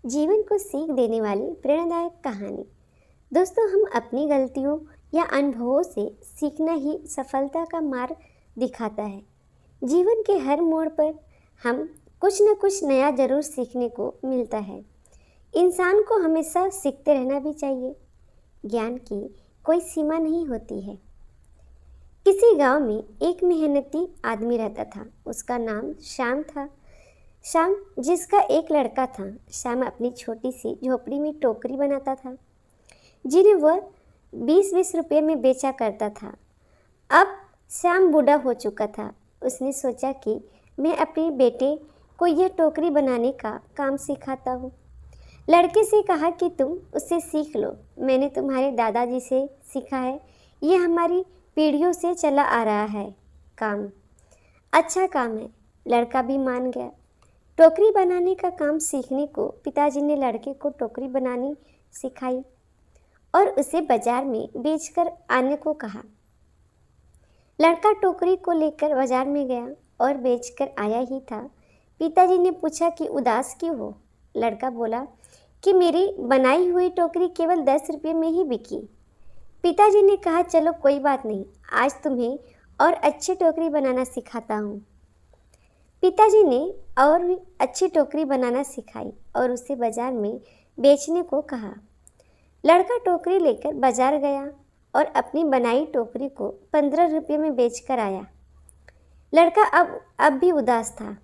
जीवन को सीख देने वाली प्रेरणादायक कहानी। दोस्तों, हम अपनी गलतियों या अनुभवों से सीखना ही सफलता का मार्ग दिखाता है। जीवन के हर मोड़ पर हम कुछ न कुछ नया जरूर सीखने को मिलता है। इंसान को हमेशा सीखते रहना भी चाहिए। ज्ञान की कोई सीमा नहीं होती है। किसी गांव में एक मेहनती आदमी रहता था। उसका नाम श्याम था। श्याम जिसका एक लड़का था। श्याम अपनी छोटी सी झोपड़ी में टोकरी बनाता था, जिन्हें वह 20-20 रुपये में बेचा करता था। अब श्याम बूढ़ा हो चुका था। उसने सोचा कि मैं अपने बेटे को यह टोकरी बनाने का काम सिखाता हूँ। लड़के से कहा कि तुम उससे सीख लो, मैंने तुम्हारे दादाजी से सीखा है, ये हमारी पीढ़ियों से चला आ रहा है काम। अच्छा काम है। लड़का भी मान गया। टोकरी बनाने का काम सीखने को पिताजी ने लड़के को टोकरी बनानी सिखाई और उसे बाजार में बेचकर आने को कहा। लड़का टोकरी को लेकर बाजार में गया और बेचकर आया ही था। पिताजी ने पूछा कि उदास क्यों हो? लड़का बोला कि मेरी बनाई हुई टोकरी केवल 10 रुपये में ही बिकी। पिताजी ने कहा, चलो कोई बात नहीं, आज तुम्हें और अच्छी टोकरी बनाना सिखाता हूँ। पिताजी ने और भी अच्छी टोकरी बनाना सिखाई और उसे बाजार में बेचने को कहा। लड़का टोकरी लेकर बाजार गया और अपनी बनाई टोकरी को 15 रुपये में बेचकर आया। लड़का अब भी उदास था।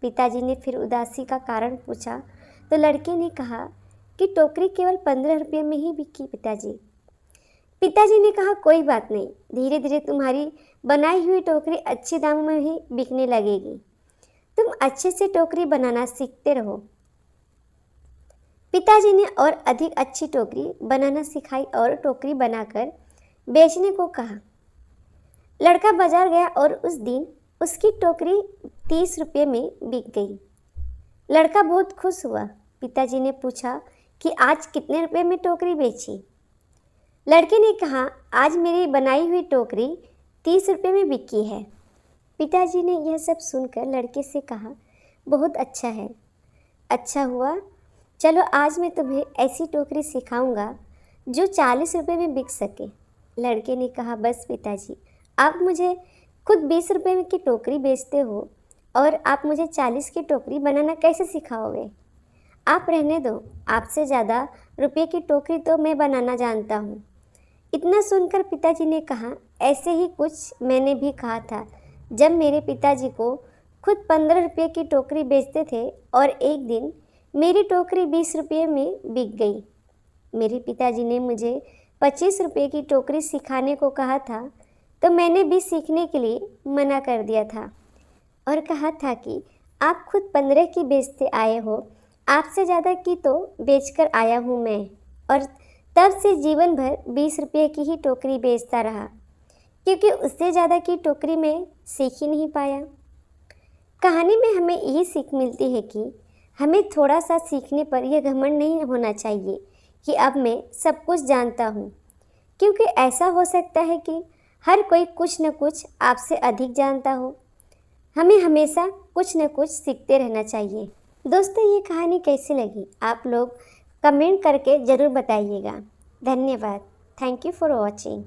पिताजी ने फिर उदासी का कारण पूछा तो लड़के ने कहा कि टोकरी केवल 15 रुपये में ही बिकी पिताजी। पिताजी ने कहा, कोई बात नहीं, धीरे धीरे तुम्हारी बनाई हुई टोकरी अच्छे दामों में ही बिकने लगेगी। तुम अच्छे से टोकरी बनाना सीखते रहो। पिताजी ने और अधिक अच्छी टोकरी बनाना सिखाई और टोकरी बनाकर बेचने को कहा। लड़का बाजार गया और उस दिन उसकी टोकरी 30 रुपये में बिक गई। लड़का बहुत खुश हुआ। पिताजी ने पूछा कि आज कितने रुपये में टोकरी बेची? लड़के ने कहा, आज मेरी बनाई हुई टोकरी 30 रुपये में बिकी है। पिताजी ने यह सब सुनकर लड़के से कहा, बहुत अच्छा है। अच्छा हुआ, चलो आज मैं तुम्हें ऐसी टोकरी सिखाऊंगा जो 40 रुपये में बिक सके। लड़के ने कहा, बस पिताजी, आप मुझे खुद 20 रुपये की टोकरी बेचते हो और आप मुझे 40 की टोकरी बनाना कैसे सिखाओगे? आप रहने दो, आपसे ज़्यादा रुपये की टोकरी तो मैं बनाना जानता हूँ। इतना सुनकर पिताजी ने कहा, ऐसे ही कुछ मैंने भी कहा था जब मेरे पिताजी को खुद 15 रुपये की टोकरी बेचते थे और एक दिन मेरी टोकरी 20 रुपये में बिक गई। मेरे पिताजी ने मुझे 25 रुपये की टोकरी सिखाने को कहा था तो मैंने भी सीखने के लिए मना कर दिया था और कहा था कि आप खुद 15 की बेचते आए हो, आपसे ज़्यादा की तो बेचकर आया हूँ मैं। और तब से जीवन भर 20 रुपये की ही टोकरी बेचता रहा, क्योंकि उससे ज़्यादा की टोकरी में सीख ही नहीं पाया। कहानी में हमें यही सीख मिलती है कि हमें थोड़ा सा सीखने पर यह घमंड नहीं होना चाहिए कि अब मैं सब कुछ जानता हूँ, क्योंकि ऐसा हो सकता है कि हर कोई कुछ न कुछ आपसे अधिक जानता हो। हमें हमेशा कुछ न कुछ सीखते रहना चाहिए। दोस्तों, ये कहानी कैसी लगी आप लोग कमेंट करके ज़रूर बताइएगा। धन्यवाद। Thank you for watching.